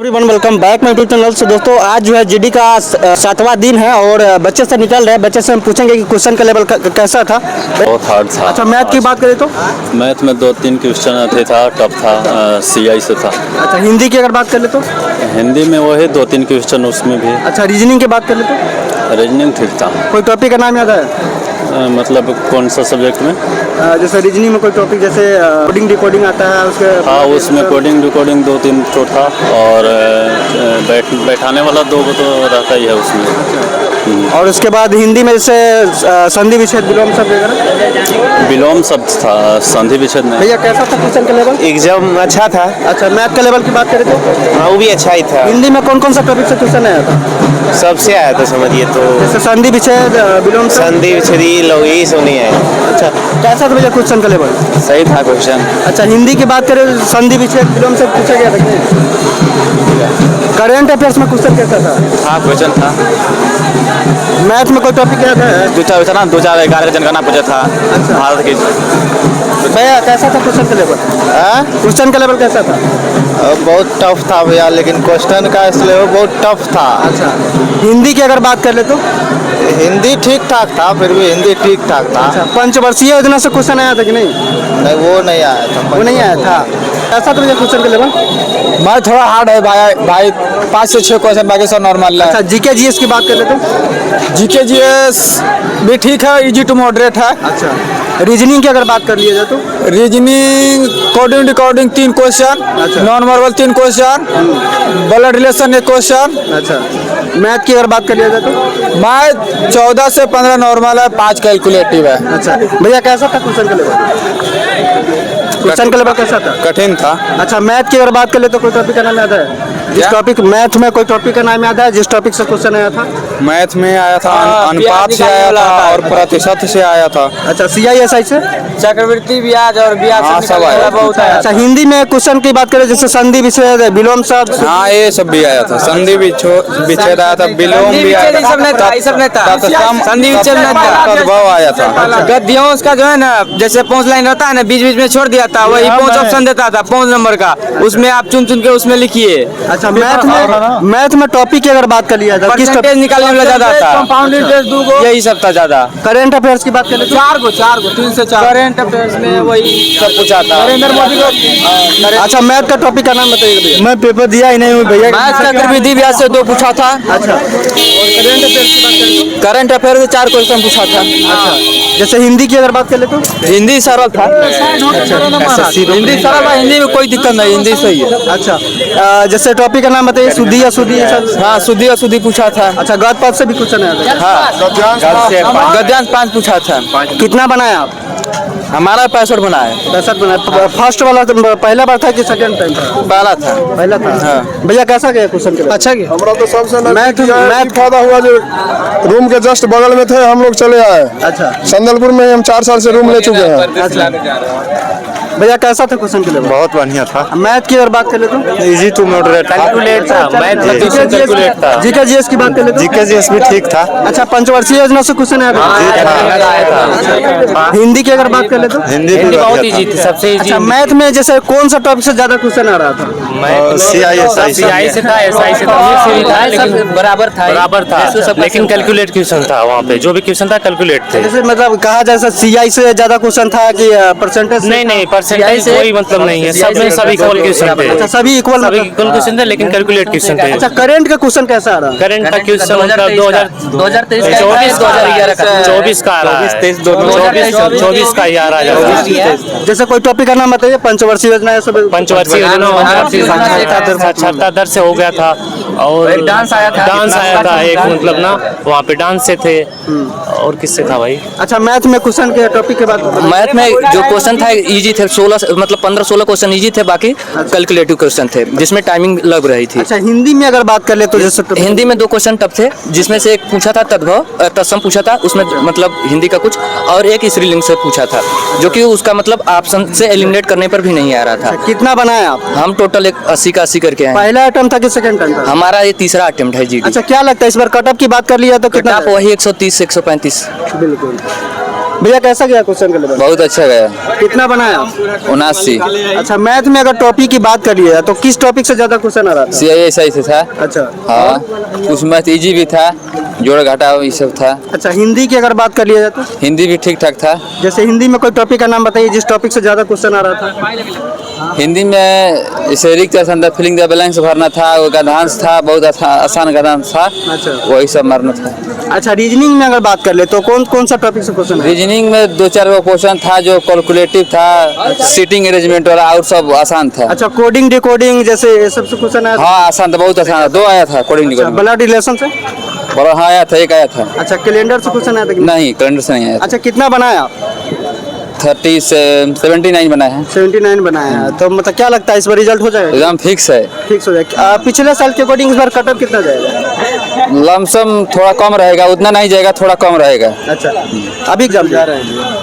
Everyone welcome back my YouTube channel. से दोस्तों आज जो है जीडी का 7वां दिन है और बच्चे से निकल रहे हैं। बच्चे से हम पूछेंगे कि क्वेश्चन का लेवल कैसा था। बहुत हार्ड था। अच्छा, मैथ की बात करें तो मैथ में 2-3 क्वेश्चन थे, था टफ था, सीआई से था। अच्छा, हिंदी की अगर बात कर ले तो हिंदी में वही 2-3 क्वेश्चन उसमें भी। अच्छा, रीजनिंग की बात कर ले तो रीजनिंग ठीक था। कोई टॉपिक का नाम याद है? मतलब कौन सा सब्जेक्ट में? जैसे रीजनिंग में कोई टॉपिक जैसे कोडिंग डिकोडिंग आता है उसके। हाँ, उसमें कोडिंग डिकोडिंग 2-3 तो था और बैठाने वाला 2 तो रहता ही है उसमें। और उसके बाद हिंदी में जैसे संधि विच्छेद विलोम शब्द वगैरह। विलोम शब्द था, संधि विच्छेद नहीं। भैया कैसा था क्वेश्चन का लेवल? एग्जाम अच्छा था। अच्छा, मैथ का लेवल की बात करें तो हाँ, वो भी अच्छा ही था। हिंदी में कौन कौन सा टॉपिक से क्वेश्चन आया था? सबसे आया था समझिए तो। जैसे संधि विच्छेद विलोम शब्द। संधि विच्छेद लोग यही सब नहीं आए। अच्छा, कैसा था भैया क्वेश्चन का लेवल? सही था क्वेश्चन। अच्छा, हिंदी की बात करें संधि विच्छेद विलोम शब्द पूछा गया था। करंट अफेयर्स में क्वेश्चन कैसा था? हाँ, क्वेश्चन था। मैथ में कोई टॉपिक याद है? 2011 जनगणना पूछा था। अच्छा। भारत की। भैया कैसा था क्वेश्चन का लेवल? क्वेश्चन का लेवल कैसा था? बहुत टफ था भैया, लेकिन क्वेश्चन का इसलिए बहुत टफ था। अच्छा, हिंदी की अगर बात कर ले तो हिंदी ठीक ठाक था, फिर भी हिंदी ठीक ठाक था। अच्छा, पंचवर्षीय योजना से क्वेश्चन आया था कि नहीं? नहीं, वो नहीं आया था। वो नहीं आया था। कैसा था भैया क्वेश्चन का लेवल? मैं थोड़ा हार्ड है भाई 5 से 6 क्वेश्चन बाकी सब नॉर्मल है। अच्छा, जीके जीएस की बात कर ले तो जीके जीएस भी ठीक है, इजी टू मॉडरेट है। अच्छा, रीजनिंग की अगर बात कर लिया जाए तो रीजनिंग कोडिंग डिकोडिंग 3 क्वेश्चन, अच्छा। Non verbal 3 question, blood relation 1 question. अच्छा, मैथ की अगर बात कर लिया जाए तो मैथ 14 से 15 नॉर्मल है, 5 कैलकुलेटिव है। अच्छा भैया कैसा था क्वेश्चन का लेवल? क्वेश्चन का लेवल कैसा था? कठिन था। अच्छा, मैथ की अगर बात कर ले तो कोई टॉपिक का नाम याद है? जिस टॉपिक मैथ में कोई टॉपिक का नाम याद है जिस टॉपिक से क्वेश्चन आया था? मैथ में आया था अनुपात से आया था और प्रतिशत से आया था। अच्छा, CISI से चक्रवृद्धि ब्याज और ब्याज सब आया बहुत आया। अच्छा, हिंदी में क्वेश्चन की बात करें जैसे संधि विच्छेद विलोम शब्द। हाँ, ये सब भी आया था। संधि विच्छेद आया था, विलोम भी आया था, संधि विच्छेद तद्भव आया था। गद्यांश का जो है ना, जैसे 5 लाइन रहता है ना, बीच बीच में छोड़ दिया था, वही 5 ऑप्शन देता था 5 नंबर का, उसमें आप चुन चुन के उसमें लिखिए। अच्छा, मैथ में टॉपिक की अगर बात कर लिया जाए किस परसेंटेज निकालने में ज्यादा था, कंपाउंड इंटरेस्ट यही सब था ज्यादा। करंट अफेयर्स की बात कर ले तो 4 को 3 से 4 करंट अफेयर्स में वही सब पूछा था। नरेंद्र मोदी को। अच्छा, मैथ का टॉपिक का नाम बताइए भैया। मैं पेपर दिया ही नहीं हूँ भैया। मैथ चक्रवृद्धि ब्याज से 2 पूछा था। अच्छा, और करंट अफेयर्स की बात करें तो? करंट अफेयर से 4 क्वेश्चन पूछा था। अच्छा, जैसे हिंदी की अगर बात कर ले तो हिंदी सरल था। हिंदी सरल है, हिंदी में कोई दिक्कत नहीं, हिंदी सही है। अच्छा, जैसे टॉपिक का नाम बताइए, शुद्धि अशुद्धि ये सब। हाँ, शुद्धि अशुद्धि पूछा था। अच्छा, गद पद से भी क्वेश्चन आया था। हाँ, गद्यांश 5 पूछा था। कितना बनाया आप? हमारा 65 बना है। 65 बनाया। फर्स्ट वाला तो पहला बार था कि सेकंड टाइम था? पहला था। पहला था। हाँ। भैया कैसा गया क्वेश्चन के? अच्छा गया। हमारा तो सबसे मैथ फायदा हुआ जो रूम के जस्ट बगल में थे, हम लोग चले आए। अच्छा, संदलपुर में हम 4 साल से रूम ले चुके हैं। भैया कैसा था क्वेश्चन के लिए? बहुत बढ़िया था। मैथ की अगर बात कर ले तो इजी टू मॉडरेट कैलकुलेट था। मैथ कैलकुलेट था। जीके जीएस की बात कर ले तो जीके जीएस भी ठीक था। अच्छा, पंचवर्षीय योजना से क्वेश्चन आया था। हिंदी की अगर बात कर ले तो हिंदी बहुत इजी थी, सबसे इजी। अच्छा, मैथ में जैसे कौन सा टॉपिक से ज्यादा क्वेश्चन आ रहा था? सीआई से था, एसआई से था, लेकिन बराबर था, लेकिन कैलकुलेट क्वेश्चन था। वहाँ पे जो भी क्वेश्चन था कैलकुलेट थे। जैसे मतलब कहा जाए CI से ज्यादा क्वेश्चन था कि परसेंटेज? नहीं, परसेंटेज कोई मतलब नहीं है, सब में सभी इक्वल क्वेश्चन थे। अच्छा, सभी इक्वल क्वेश्चन थे, लेकिन कैलकुलेट क्वेश्चन थे। अच्छा, करंट का क्वेश्चन कैसा आ रहा है? करंट का क्वेश्चन मतलब 2024 का आ रहा है। 24 का ही आ रहा है। जैसे कोई टॉपिक का नाम बताइए, पंचवर्षीय योजना है सब। पंचवर्षीय योजना साक्षरता दर से हो गया था और डांस आया था एक, मतलब ना वहाँ पे डांस से थे। और किससे था भाई? अच्छा, मैथ में क्वेश्चन के टॉपिक के बाद मैथ में जो क्वेश्चन था इजी थे, 16 मतलब 15-16 क्वेश्चन इजी थे, बाकी कैलकुलेटिव क्वेश्चन थे जिसमें टाइमिंग लग रही थी। अच्छा, हिंदी में अगर बात कर ले तो जैसे हिंदी में 2 क्वेश्चन टफ थे, जिसमें से एक पूछा था तद्भव तत्सम पूछा था, उसमें मतलब हिंदी का कुछ, और एक स्त्रीलिंग से पूछा था, जो कि उसका मतलब ऑप्शन से एलिमिनेट करने पर भी नहीं आ रहा था। कितना बनाया आप? हम टोटल 80 का 80 करके आए। पहला अटेम्प्ट था कि सेकंड टाइम था? हमारा ये तीसरा अटेम्प्ट है जी। अच्छा, क्या लगता है इस बार कटअप की बात कर लिया तो कितना? वही 130 से 135। बिल्कुल। भैया कैसा गया क्वेश्चन का लेवल? बहुत अच्छा गया। कितना बनाया? 79। अच्छा, मैथ में अगर टॉपिक की बात करिए तो किस टॉपिक से ज्यादा क्वेश्चन आ रहा था? CISI से था। अच्छा। हाँ, कुछ मैथ इजी भी था, जोड़ घटा ये सब था। अच्छा, हिंदी की अगर बात कर लिया जाए तो हिंदी भी ठीक ठाक था। जैसे हिंदी में कोई टॉपिक का नाम बताइए जिस टॉपिक से ज्यादा क्वेश्चन आ रहा था। हिंदी में जैसे रिक्त स्थान फिलिंग द ब्लैंक्स भरना था, वो गद्यांश था, बहुत आसान गद्यांश था। अच्छा। वही सब मारना था। अच्छा, रीजनिंग में अगर बात कर ले तो कौन कौन सा टॉपिक से क्वेश्चन है? रीजनिंग में 2-4 गो क्वेश्चन था जो कैलकुलेटिव था, सीटिंग अरेंजमेंट वाला, और सब आसान था। अच्छा, कोडिंग डिकोडिंग जैसे ये सब से क्वेश्चन आया था? हाँ, आसान था, बहुत आसान था। 2 आया था कोडिंग अच्छा, डिकोडिंग। ब्लड रिलेशन से? बड़ा हाँ आया था, एक आया था। अच्छा, कैलेंडर से क्वेश्चन आया था कि नहीं? नहीं, कैलेंडर से नहीं आया था। अच्छा, कितना बनाया? 79 बनाए हैं। 79 बनाया है। तो मतलब क्या लगता है इस बार रिजल्ट हो जाएगा? एग्जाम फिक्स है। फिक्स हो जाएगा। पिछले साल के अकॉर्डिंग इस बार कटअप कितना जाएगा? लमसम थोड़ा कम रहेगा, उतना नहीं जाएगा, थोड़ा कम रहेगा। अच्छा, अभी एग्जाम जा रहे हैं।